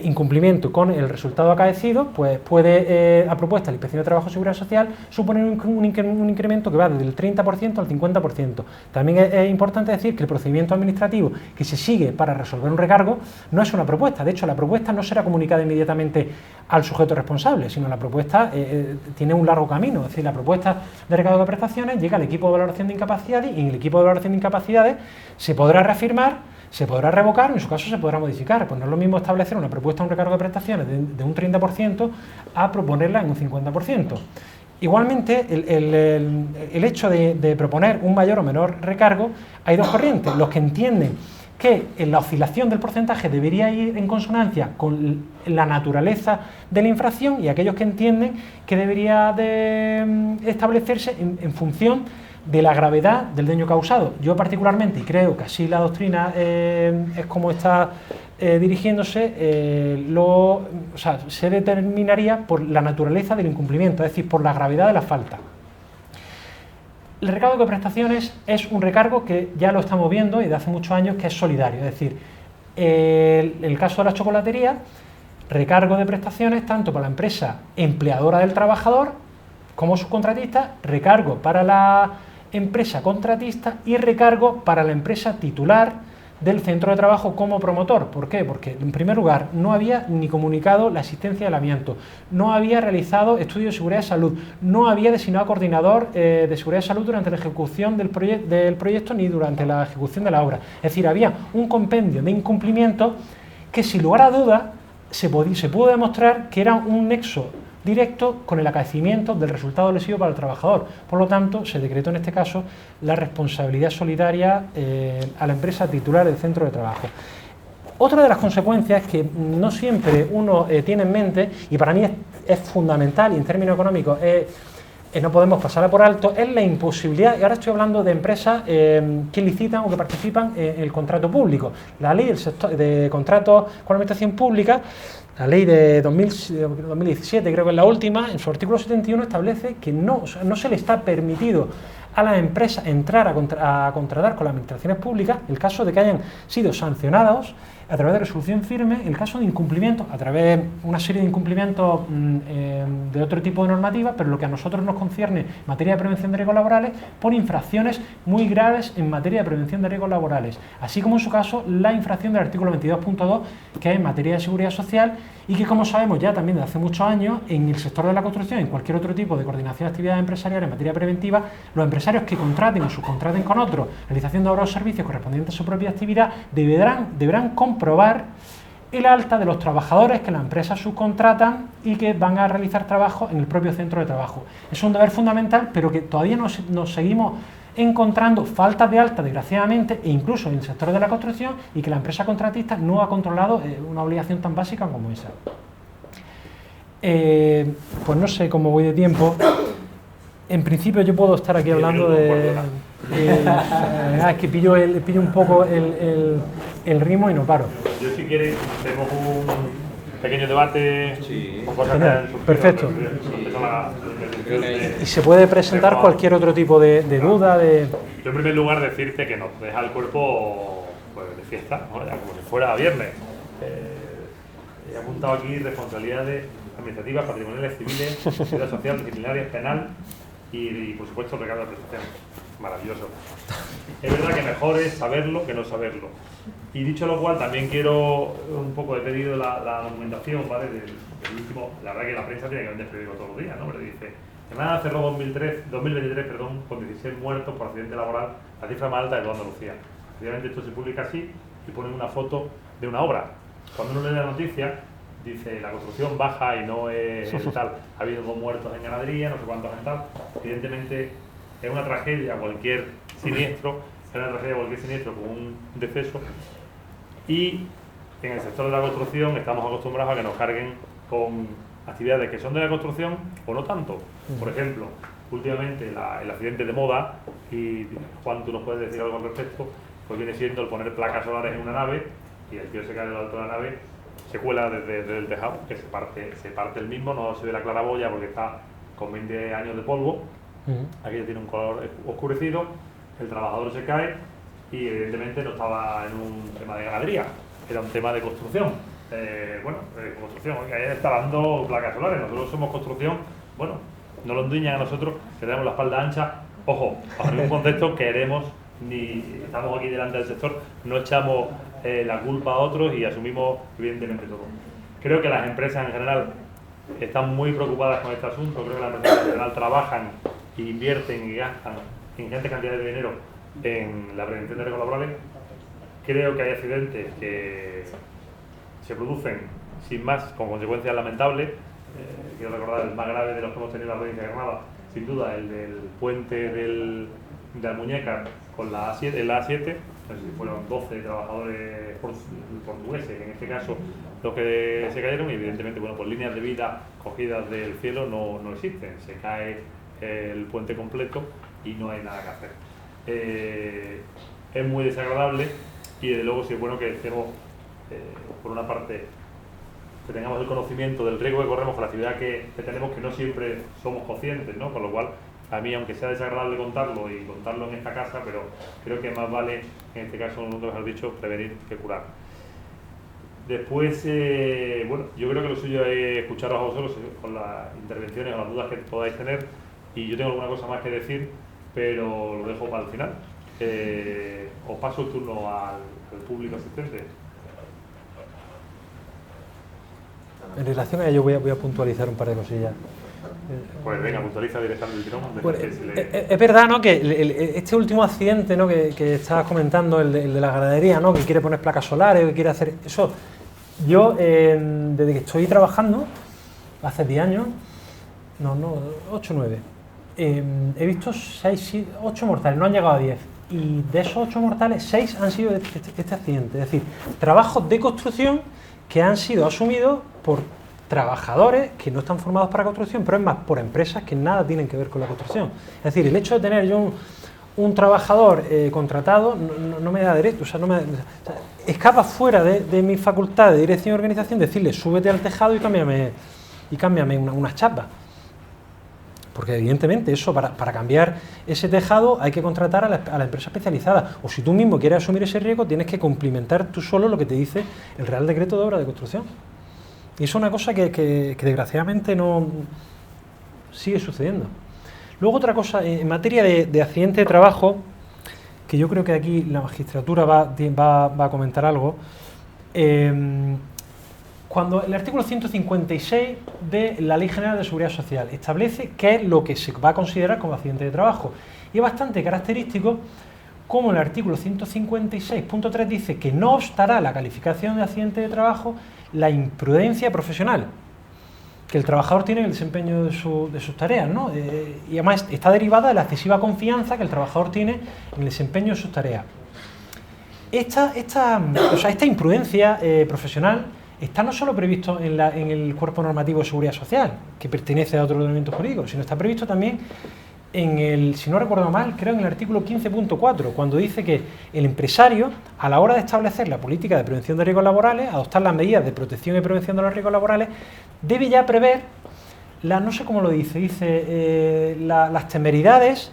incumplimiento con el resultado acaecido, pues puede, a propuesta de la Inspección de Trabajo y Seguridad Social, suponer un incremento que va desde el 30% al 50%. También es importante decir que el procedimiento administrativo que se sigue para resolver un recargo no es una propuesta. De hecho, la propuesta no será comunicada inmediatamente al sujeto responsable, sino la propuesta tiene un largo camino. Es decir, la propuesta de recargo de prestaciones llega al equipo de valoración de incapacidades y en el equipo de valoración de incapacidades se podrá reafirmar, se podrá revocar o en su caso se podrá modificar. Pues no es lo mismo establecer una propuesta de un recargo de prestaciones de un 30% a proponerla en un 50%. Igualmente, el hecho de proponer un mayor o menor recargo, hay dos corrientes: los que entienden que la oscilación del porcentaje debería ir en consonancia con la naturaleza de la infracción, y aquellos que entienden que debería de establecerse en función de la gravedad del daño causado. Yo particularmente, y creo que así la doctrina es como está dirigiéndose, se determinaría por la naturaleza del incumplimiento, es decir, por la gravedad de la falta. El recargo de prestaciones es un recargo que ya lo estamos viendo y de hace muchos años, que es solidario. Es decir, el caso de la chocolatería, recargo de prestaciones tanto para la empresa empleadora del trabajador como subcontratista, recargo para la empresa contratista y recargo para la empresa titular del centro de trabajo como promotor. ¿Por qué? Porque, en primer lugar, no había ni comunicado la existencia del amianto, no había realizado estudios de seguridad de salud, no había designado coordinador de seguridad de salud durante la ejecución del proyecto ni durante la ejecución de la obra. Es decir, había un compendio de incumplimientos que, sin lugar a dudas, se pudo demostrar que era un nexo directo con el acaecimiento del resultado lesivo para el trabajador. Por lo tanto, se decretó en este caso la responsabilidad solidaria a la empresa titular del centro de trabajo. Otra de las consecuencias que no siempre uno tiene en mente, y para mí es fundamental y en términos económicos no podemos pasarla por alto, es la imposibilidad, y ahora estoy hablando de empresas que licitan o que participan en el contrato público. La ley del sector de contratos con la administración pública, la ley de 2017, creo que es la última, en su artículo 71 establece que no se le está permitido a las empresas entrar a contratar con las administraciones públicas el caso de que hayan sido sancionados a través de resolución firme, el caso de incumplimiento, a través de una serie de incumplimientos de otro tipo de normativas, pero lo que a nosotros nos concierne en materia de prevención de riesgos laborales, por infracciones muy graves en materia de prevención de riesgos laborales, así como en su caso la infracción del artículo 22.2, que es en materia de seguridad social, y que, como sabemos ya también desde hace muchos años, en el sector de la construcción, en cualquier otro tipo de coordinación de actividades empresariales en materia preventiva, los empresarios que contraten o subcontraten con otros realización de obras o servicios correspondientes a su propia actividad deberán comprobar el alta de los trabajadores que las empresas subcontratan y que van a realizar trabajo en el propio centro de trabajo. Es un deber fundamental, pero que todavía nos seguimos encontrando faltas de alta, desgraciadamente, e incluso en el sector de la construcción, y que la empresa contratista no ha controlado una obligación tan básica como esa. Pues no sé cómo voy de tiempo. En principio yo puedo estar aquí hablando de... es que pillo un poco el ritmo y no paro. Yo, si quieres, tenemos un pequeño debate. Sí. Con cosas que perfecto. Y se puede presentar cualquier otro tipo de duda. Yo, en primer lugar, decirte que nos deja el cuerpo pues, de fiesta, ¿no? Ya como si fuera viernes. He apuntado aquí responsabilidades administrativas, patrimoniales, civiles, seguridad social, disciplinarias, penal y por supuesto, el recado de prestación. Maravilloso. Es verdad que mejor es saberlo que no saberlo. Y dicho lo cual, también quiero un poco, he pedido la documentación, ¿vale? Del último, la verdad que la prensa tiene que vender periódico todos los días, ¿no? Pero dice, semana cerró 2023, con 16 muertos por accidente laboral, la cifra más alta de toda Andalucía. Obviamente esto se publica así y ponen una foto de una obra. Cuando uno lee la noticia, dice, la construcción baja y no es tal. Ha habido 2 muertos en ganadería, no sé cuántos en tal. Evidentemente, es una tragedia cualquier siniestro, con un deceso. Y en el sector de la construcción estamos acostumbrados a que nos carguen con actividades que son de la construcción o no tanto. Por ejemplo, últimamente el accidente de moda, y Juan, tú nos puedes decir algo al respecto, pues viene siendo el poner placas solares en una nave y el tío se cae de lo alto de la nave, se cuela desde el tejado, que se parte el mismo, no se ve la claraboya porque está con 20 años de polvo. Aquello tiene un color oscurecido, el trabajador se cae y evidentemente no estaba en un tema de ganadería, era un tema de construcción. Construcción, ahí está dando placas solares, nosotros somos construcción, bueno, no lo endiñan a nosotros, que tenemos la espalda ancha, ojo, bajo ningún contexto queremos, ni estamos aquí delante del sector, no echamos la culpa a otros y asumimos evidentemente todo. Creo que las empresas en general están muy preocupadas con este asunto, creo que las empresas en general trabajan e invierten y gastan ingentes cantidades de dinero en la prevención de riesgos laborales. Creo que hay accidentes que se producen sin más, con consecuencias lamentables. Quiero recordar el más grave de los que hemos tenido en la provincia de Granada, sin duda el del puente de Almuñécar con la A7, no sé si fueron 12 trabajadores portugueses, en este caso, los que se cayeron, y evidentemente, bueno, pues líneas de vida cogidas del cielo no existen, se cae el puente completo y no hay nada que hacer. Es muy desagradable y desde luego sí es bueno que estemos, por una parte, que tengamos el conocimiento del riesgo que corremos con la actividad que tenemos, que no siempre somos conscientes, ¿no? Con lo cual, a mí, aunque sea desagradable contarlo y contarlo en esta casa, pero creo que más vale, en este caso, como nos has dicho, prevenir que curar. Después, bueno, yo creo que lo suyo es escucharos a vosotros con las intervenciones o las dudas que podáis tener, y yo tengo alguna cosa más que decir, pero lo dejo para el final. Os paso el turno al público asistente. En relación a ello voy a puntualizar un par de cosillas. Pues venga, puntualiza directamente el tirón. Bueno, es verdad, ¿no?, que este último accidente, ¿no?, que estabas comentando, el de la ganadería, ¿no?, que quiere poner placas solares, que quiere hacer eso. Yo, desde que estoy trabajando, hace 10 años, 8 o 9, he visto 8 mortales, no han llegado a 10. Y de esos 8 mortales, 6 han sido este accidente. Es decir, trabajos de construcción que han sido asumidos por trabajadores que no están formados para construcción, pero es más, por empresas que nada tienen que ver con la construcción. Es decir, el hecho de tener yo un trabajador contratado no me da derecho, o sea, escapa fuera de mi facultad de dirección y organización decirle, súbete al tejado y cámbiame unas chapas. Porque evidentemente eso, para cambiar ese tejado hay que contratar a la empresa especializada. O si tú mismo quieres asumir ese riesgo, tienes que cumplimentar tú solo lo que te dice el Real Decreto de Obra de Construcción. Y eso es una cosa que desgraciadamente no sigue sucediendo. Luego otra cosa, en materia de accidente de trabajo, que yo creo que aquí la magistratura va a comentar algo. Cuando el artículo 156 de la Ley General de Seguridad Social establece qué es lo que se va a considerar como accidente de trabajo, y es bastante característico como el artículo 156.3 dice que no obstará la calificación de accidente de trabajo la imprudencia profesional. que el trabajador tiene en el desempeño de sus tareas, ¿no? Y además está derivada de la excesiva confianza que el trabajador tiene en el desempeño de sus tareas. Esta imprudencia profesional está no solo previsto en el cuerpo normativo de seguridad social, que pertenece a otro ordenamiento jurídico, sino está previsto también si no recuerdo mal, creo en el artículo 15.4, cuando dice que el empresario, a la hora de establecer la política de prevención de riesgos laborales, adoptar las medidas de protección y prevención de los riesgos laborales, debe ya prever, no sé cómo lo dice, las temeridades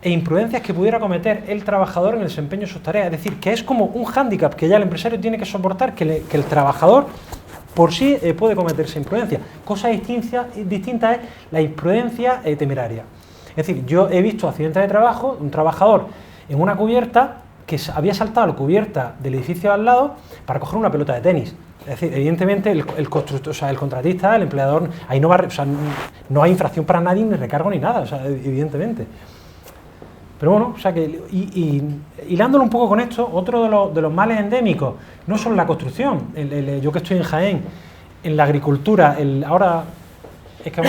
e imprudencias que pudiera cometer el trabajador en el desempeño de sus tareas. Es decir, que es como un hándicap que ya el empresario tiene que soportar, que el trabajador por sí puede cometerse imprudencia. Cosa distinta es la imprudencia temeraria. Es decir, yo he visto accidentes de trabajo, un trabajador en una cubierta que había saltado a la cubierta del edificio al lado para coger una pelota de tenis. Es decir, evidentemente el contratista, el empleador, ahí no no hay infracción para nadie, ni recargo ni nada, evidentemente. Pero bueno, hilándolo un poco con esto, otro de los males endémicos, no solo en la construcción, yo que estoy en Jaén, en la agricultura, ahora es que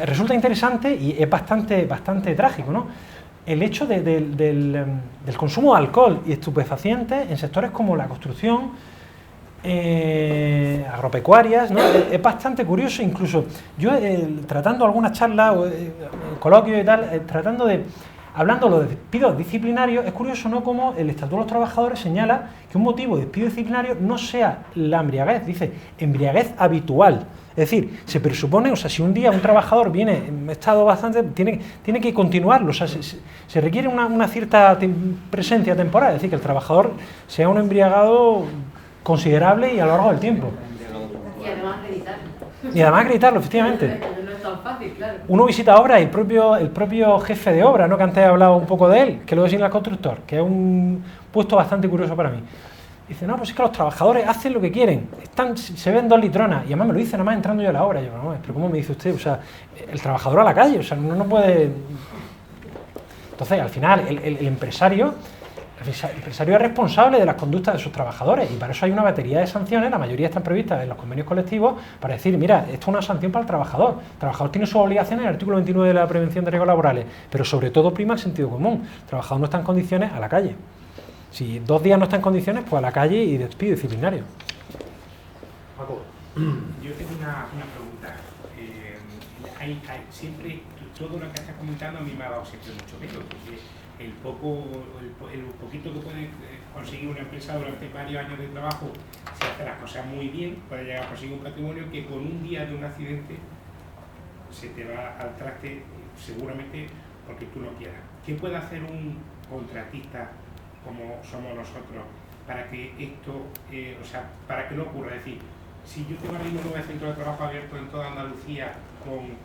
resulta interesante y es bastante trágico, ¿no? El hecho del consumo de alcohol y estupefacientes en sectores como la construcción, agropecuarias, ¿no? Es bastante curioso. Incluso yo tratando algunas charlas, coloquios y tal, hablando de los despidos disciplinarios, es curioso, ¿no?, cómo el Estatuto de los Trabajadores señala que un motivo de despido disciplinario no sea la embriaguez, dice embriaguez habitual. Es decir, se presupone, si un día un trabajador viene en estado bastante, tiene que continuarlo, se requiere una cierta presencia temporal, es decir, que el trabajador sea un embriagado considerable y a lo largo del tiempo. Y además acreditarlo. Y además acreditarlo, efectivamente. No es tan fácil, claro. Uno visita obras y el propio jefe de obra, ¿no?, que antes he hablado un poco de él, que lo designa el constructor, que es un puesto bastante curioso para mí. Dice, no, pues es que los trabajadores hacen lo que quieren, se ven 2 litronas, y además me lo dice nada más entrando yo a la obra. Yo, no, pero ¿cómo me dice usted? El trabajador a la calle, uno no puede... Entonces, al final, el empresario es responsable de las conductas de sus trabajadores, y para eso hay una batería de sanciones, la mayoría están previstas en los convenios colectivos, para decir, mira, esto es una sanción para el trabajador tiene sus obligaciones en el artículo 29 de la prevención de riesgos laborales, pero sobre todo prima el sentido común. El trabajador no está en condiciones, a la calle. Si 2 días no está en condiciones, pues a la calle y despido disciplinario. Paco. Yo tengo una pregunta. Siempre, todo lo que estás comentando a mí me ha dado siempre mucho miedo, porque el poquito que puede conseguir una empresa durante varios años de trabajo, si hace las cosas muy bien, puede llegar a conseguir un patrimonio que con un día de un accidente se te va al traste, seguramente porque tú no quieras. ¿Qué puede hacer un contratista como somos nosotros para que esto, para que no ocurra? Es decir, si yo tengo ahora mismo 9 centros de trabajo abiertos en toda Andalucía con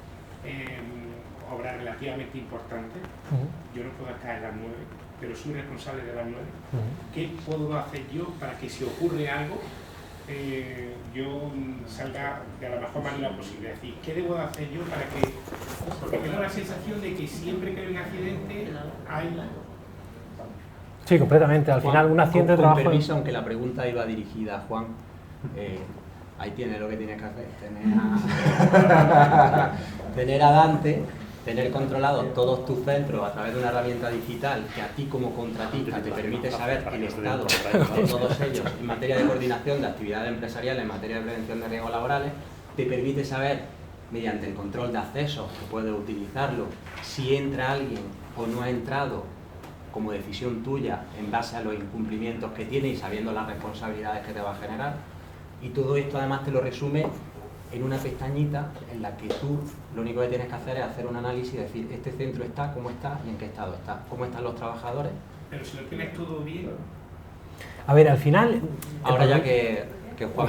obras relativamente importantes, yo no puedo estar en las 9, pero soy responsable de las 9. ¿Qué puedo hacer yo para que si ocurre algo, yo salga de la mejor manera posible? Es decir, ¿qué debo de hacer yo para que...? Porque tengo la sensación de que siempre que hay un accidente hay... Sí, completamente. Al final, un accidente de trabajo... Con permiso, aunque la pregunta iba dirigida a Juan, ahí tiene lo que tienes que hacer. Tener a Dante, tener controlados todos tus centros a través de una herramienta digital que a ti como contratista te permite saber el estado de todos ellos en materia de coordinación de actividades empresariales, en materia de prevención de riesgos laborales, te permite saber, mediante el control de acceso, que puedes utilizarlo, si entra alguien o no ha entrado, como decisión tuya en base a los incumplimientos que tiene y sabiendo las responsabilidades que te va a generar. Y todo esto además te lo resume en una pestañita en la que tú lo único que tienes que hacer es hacer un análisis y decir, este centro está, cómo está y en qué estado está, cómo están los trabajadores. Pero si lo tienes todo bien... A ver, al final... Ahora ya que Juan